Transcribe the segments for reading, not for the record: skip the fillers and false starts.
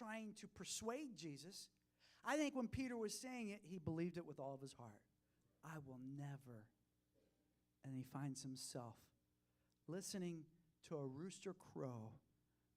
trying to persuade Jesus. I think when Peter was saying it, he believed it with all of his heart. I will never. And he finds himself listening to a rooster crow,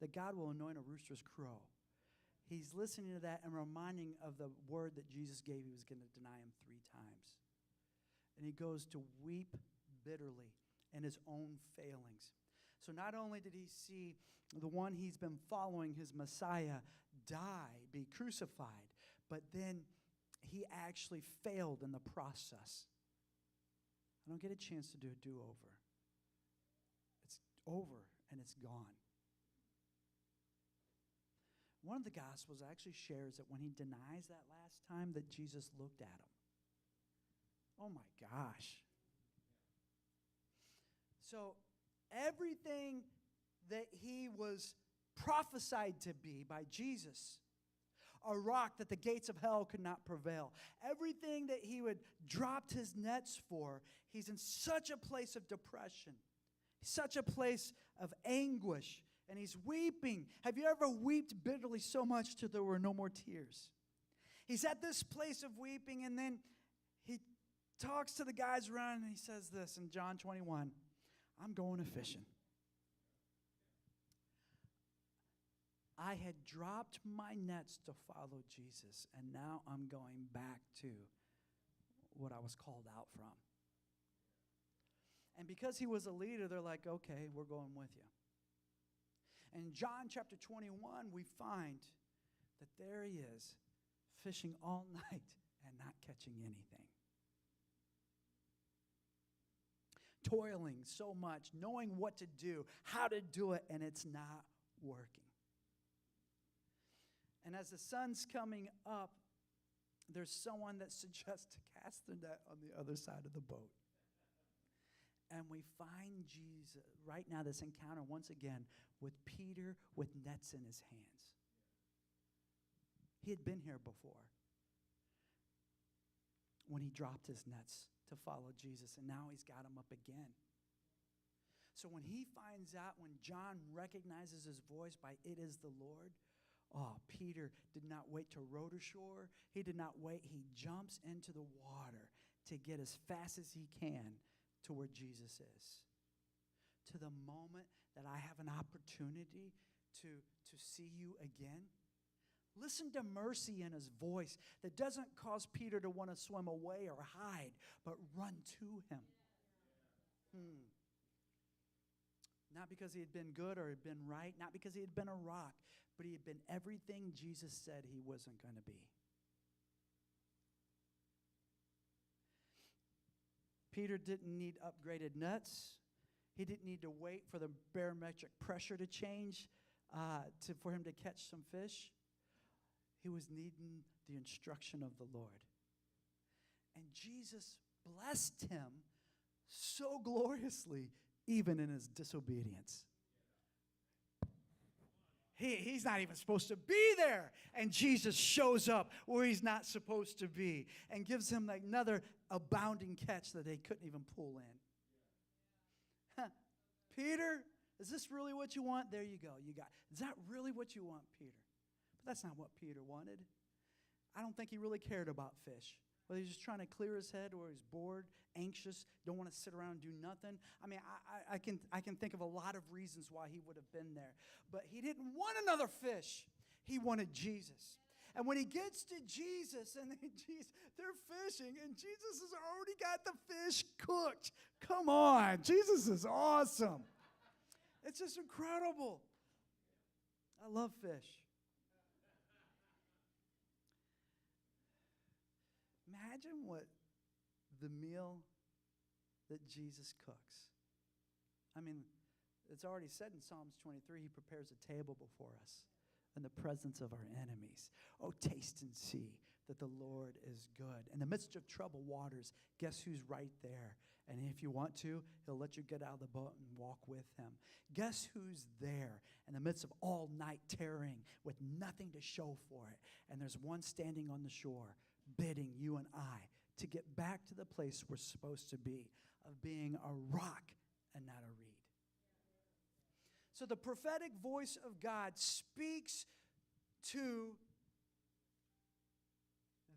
that God will anoint a rooster's crow. He's listening to that and reminding of the word that Jesus gave he was going to deny him 3 times. And he goes to weep bitterly in his own failings. So not only did he see the one he's been following, his Messiah, die, be crucified, but then he actually failed in the process. I don't get a chance to do a do-over. It's over and it's gone. One of the Gospels actually shares that when he denies that last time, that Jesus looked at him. Oh my gosh. So everything that he was prophesied to be by Jesus, a rock that the gates of hell could not prevail, everything that he would dropped his nets for, he's in such a place of depression, such a place of anguish, and he's weeping. Have you ever wept bitterly so much till there were no more tears? He's at this place of weeping, and then he talks to the guys around, and he says this in John 21, I'm going to fishing. I had dropped my nets to follow Jesus, and now I'm going back to what I was called out from. And because he was a leader, they're like, okay, we're going with you. And in John chapter 21, we find that there he is, fishing all night and not catching anything. Toiling so much, knowing what to do, how to do it, and it's not working. And as the sun's coming up, there's someone that suggests to cast the net on the other side of the boat. And we find Jesus, right now, this encounter once again with Peter with nets in his hands. He had been here before when he dropped his nets to follow Jesus, and now he's got them up again. So when he finds out, when John recognizes his voice by "It is the Lord," oh, Peter did not wait to row to shore. He did not wait. He jumps into the water to get as fast as he can to where Jesus is. To the moment that I have an opportunity to see you again. Listen to mercy in his voice that doesn't cause Peter to want to swim away or hide, but run to him. Not because he had been good or had been right, not because he had been a rock, but he had been everything Jesus said he wasn't going to be. Peter didn't need upgraded nets. He didn't need to wait for the barometric pressure to change for him to catch some fish. He was needing the instruction of the Lord. And Jesus blessed him so gloriously, even in his disobedience. He's not even supposed to be there. And Jesus shows up where he's not supposed to be and gives him another abounding catch that they couldn't even pull in. Peter, is this really what you want? There you go. You got. Is that really what you want, Peter? But that's not what Peter wanted. I don't think he really cared about fish. Whether he's just trying to clear his head or he's bored, anxious, don't want to sit around and do nothing. I mean, I can think of a lot of reasons why he would have been there. But he didn't want another fish. He wanted Jesus. And when he gets to Jesus, and they're fishing, and Jesus has already got the fish cooked. Come on, Jesus is awesome. It's just incredible. I love fish. Imagine what the meal that Jesus cooks. I mean, it's already said in Psalms 23, he prepares a table before us in the presence of our enemies. Oh, taste and see that the Lord is good. In the midst of troubled waters, guess who's right there? And if you want to, he'll let you get out of the boat and walk with him. Guess who's there in the midst of all night tearing with nothing to show for it? And there's one standing on the shore bidding you and I to get back to the place we're supposed to be, of being a rock and not a reed. So the prophetic voice of God speaks to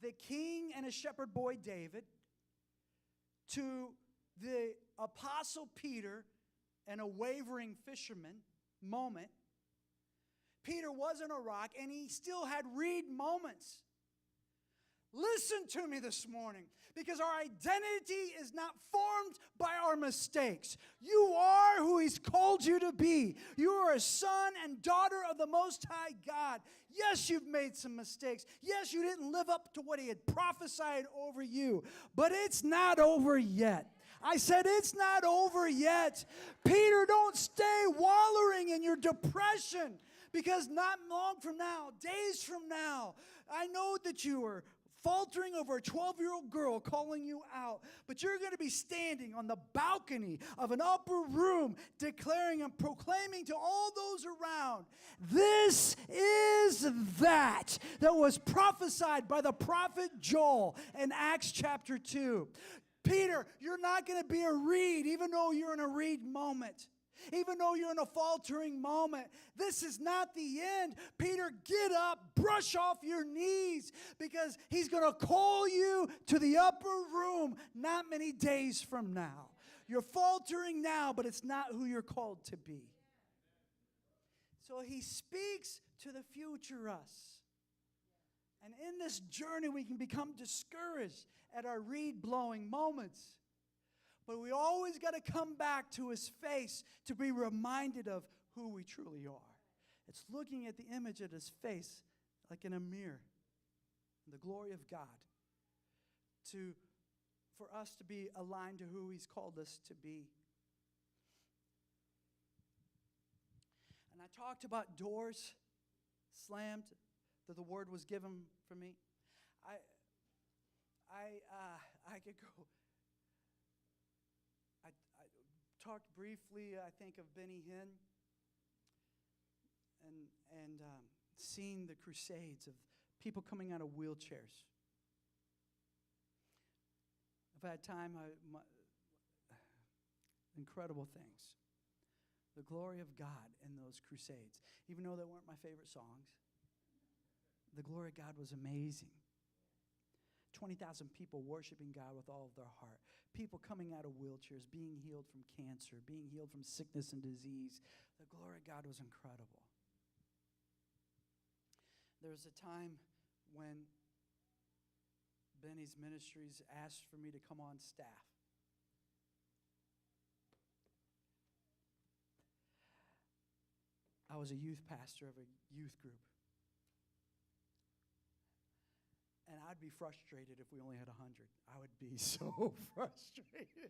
the king and a shepherd boy David, to the apostle Peter and a wavering fisherman moment. Peter wasn't a rock, and he still had reed moments. Listen to me this morning, because our identity is not formed by our mistakes. You are who He's called you to be. You are a son and daughter of the Most High God. Yes, you've made some mistakes. Yes, you didn't live up to what He had prophesied over you, but it's not over yet. I said it's not over yet. Peter, don't stay wallowing in your depression, because not long from now, days from now, I know that you are faltering over a 12-year-old girl calling you out, but you're going to be standing on the balcony of an upper room declaring and proclaiming to all those around, this is that was prophesied by the prophet Joel in Acts chapter 2. Peter, you're not going to be a reed, even though you're in a reed moment. Even though you're in a faltering moment, this is not the end. Peter, get up, brush off your knees, because He's going to call you to the upper room not many days from now. You're faltering now, but it's not who you're called to be. So He speaks to the future us. And in this journey, we can become discouraged at our reed-blowing moments. But we always got to come back to His face to be reminded of who we truly are. It's looking at the image of His face like in a mirror, the glory of God, for us to be aligned to who He's called us to be. And I talked about doors slammed, that the word was given for me. I could go. I talked briefly, I think, of Benny Hinn and seeing the crusades of people coming out of wheelchairs. If I had time, incredible things. The glory of God in those crusades. Even though they weren't my favorite songs, the glory of God was amazing. 20,000 people worshiping God with all of their heart. People coming out of wheelchairs, being healed from cancer, being healed from sickness and disease. The glory of God was incredible. There was a time when Benny's Ministries asked for me to come on staff. I was a youth pastor of a youth group. And I'd be frustrated if we only had 100. I would be so frustrated.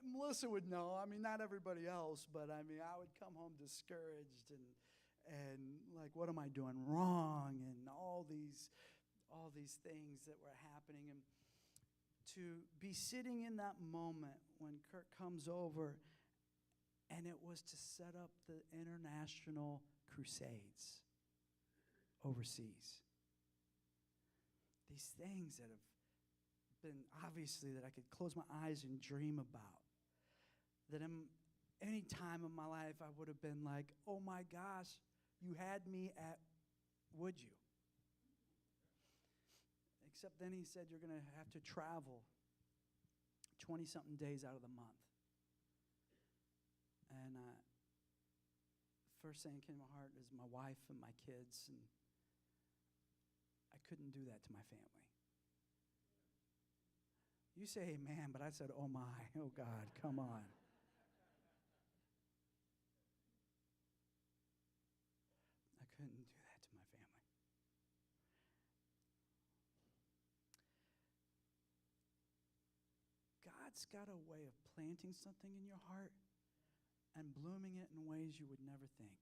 Melissa would know. I mean, not everybody else, but I mean, I would come home discouraged and like, what am I doing wrong? And all these things that were happening. And to be sitting in that moment when Kirk comes over, and it was to set up the international crusades overseas. These things that have been, obviously, that I could close my eyes and dream about. That in any time of my life, I would have been like, oh my gosh, you had me at, would you? Except then He said, you're going to have to travel 20-something days out of the month. And first thing that came to my heart is my wife and my kids, and I couldn't do that to my family. You say amen, but I said, oh my, oh God, come on. I couldn't do that to my family. God's got a way of planting something in your heart and blooming it in ways you would never think.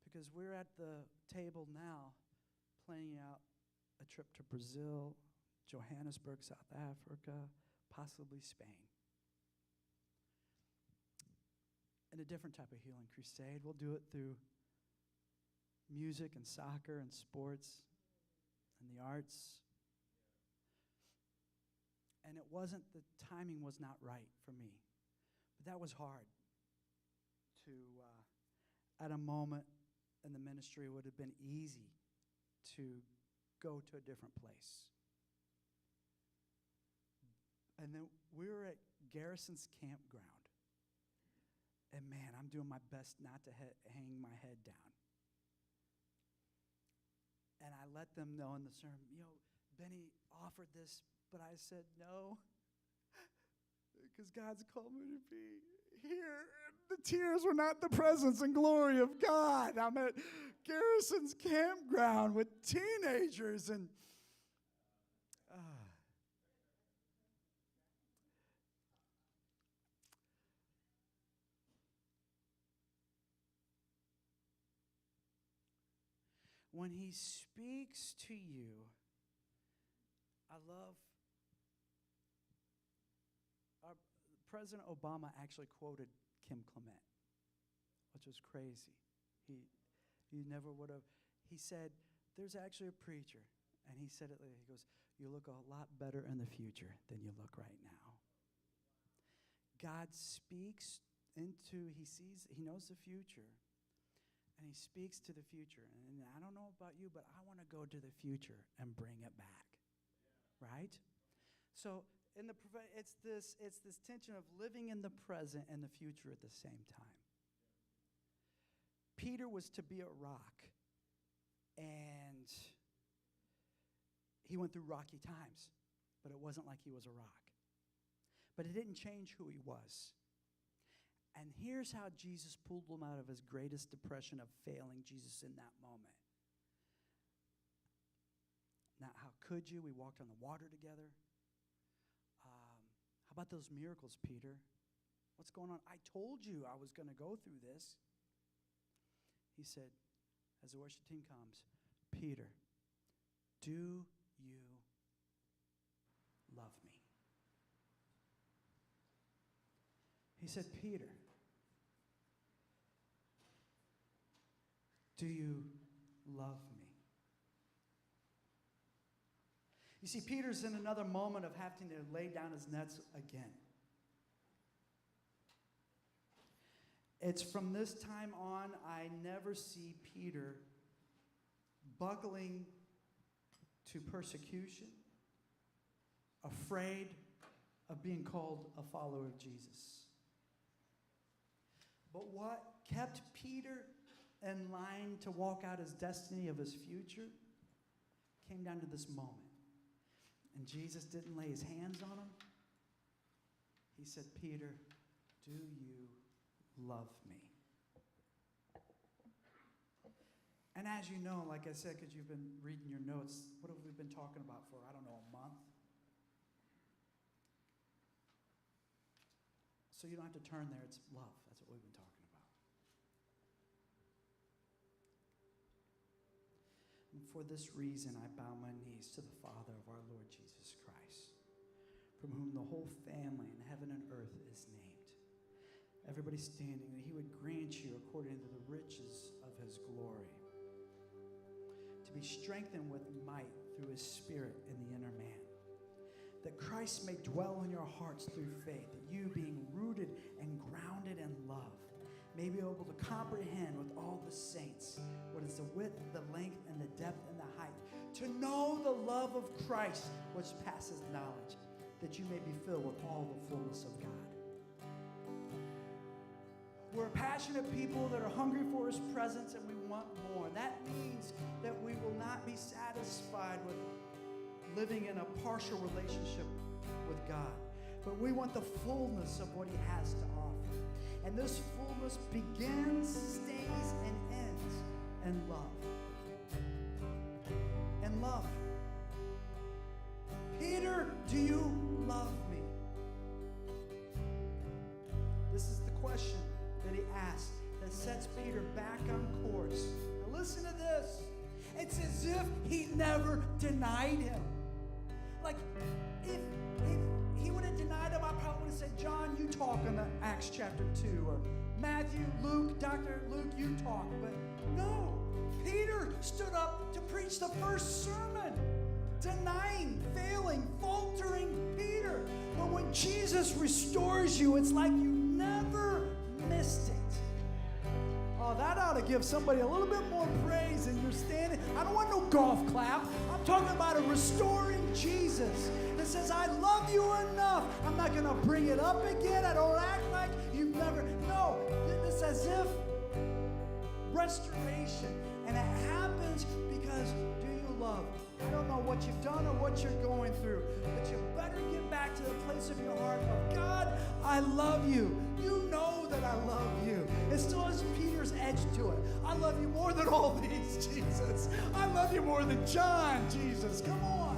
Because we're at the table now planning out a trip to Brazil, Johannesburg, South Africa, possibly Spain. And a different type of healing crusade. We'll do it through music and soccer and sports and the arts. And it wasn't, the timing was not right for me. But that was hard to, at a moment in the ministry, it would have been easy to go to a different place. And then we were at Garrison's campground. And man, I'm doing my best not to hang my head down. And I let them know in the sermon, Benny offered this, but I said no, because God's called me to be here. The tears were not the presence and glory of God. I'm at Garrison's campground with teenagers, and when he speaks to you, I love, President Obama actually quoted Kim Clement, which was crazy. He never would have. He said, there's actually a preacher, and he said it later. He goes, you look a lot better in the future than you look right now. God speaks he knows the future, and he speaks to the future. And I don't know about you, but I want to go to the future and bring it back, right? So it's this tension of living in the present and the future at the same time. Peter was to be a rock, and he went through rocky times, but it wasn't like he was a rock. But it didn't change who he was. And here's how Jesus pulled him out of his greatest depression of failing Jesus in that moment. Now, how could you? We walked on the water together. How about those miracles, Peter? What's going on? I told you I was going to go through this. He said, as the worship team comes, Peter, do you love me? He said, Peter, do you love me? You see, Peter's in another moment of having to lay down his nets again. It's from this time on, I never see Peter buckling to persecution, afraid of being called a follower of Jesus. But what kept Peter in line to walk out his destiny of his future came down to this moment. And Jesus didn't lay his hands on him. He said, Peter, do you love me? And as you know, like I said, because you've been reading your notes, what have we been talking about for, a month? So you don't have to turn there. It's love. That's what we've been talking about. And for this reason, I bow my knees to the Father of our Lord Jesus Christ, from whom the whole family in heaven and earth is named. Everybody standing, that he would grant you according to the riches of his glory, to be strengthened with might through his Spirit in the inner man, that Christ may dwell in your hearts through faith, that you, being rooted and grounded in love, may be able to comprehend with all the saints what is the width, the length, and the depth, and the height, to know the love of Christ which passes knowledge, that you may be filled with all the fullness of God. We're passionate people that are hungry for his presence, and we want more. That means that we will not be satisfied with living in a partial relationship with God, but we want the fullness of what he has to offer. And this fullness begins, stays, and ends in love. And love. Peter, do you love me? This is the question that he asked that sets Peter back on course. Now listen to this. It's as if he never denied him. Like, if he would have denied him, I probably would have said, John, you talk in the Acts chapter 2, or Matthew, Luke, Dr. Luke, you talk. But no, Peter stood up to preach the first sermon, denying, failing, faltering Peter. But when Jesus restores you, it's like you never missed it. Oh, that ought to to give somebody a little bit more praise and you're standing. I don't want no golf clap. I'm talking about a restoring Jesus that says, I love you enough. I'm not going to bring it up again. I don't act like you've never. No, it's as if restoration. And it happens because do you love? I don't know what you've done or what you're going through, but you better get back to the place of your heart of, God, I love you. You know that I love you. It still has Peter's edge to it. I love you more than all these, Jesus. I love you more than John, Jesus. Come on.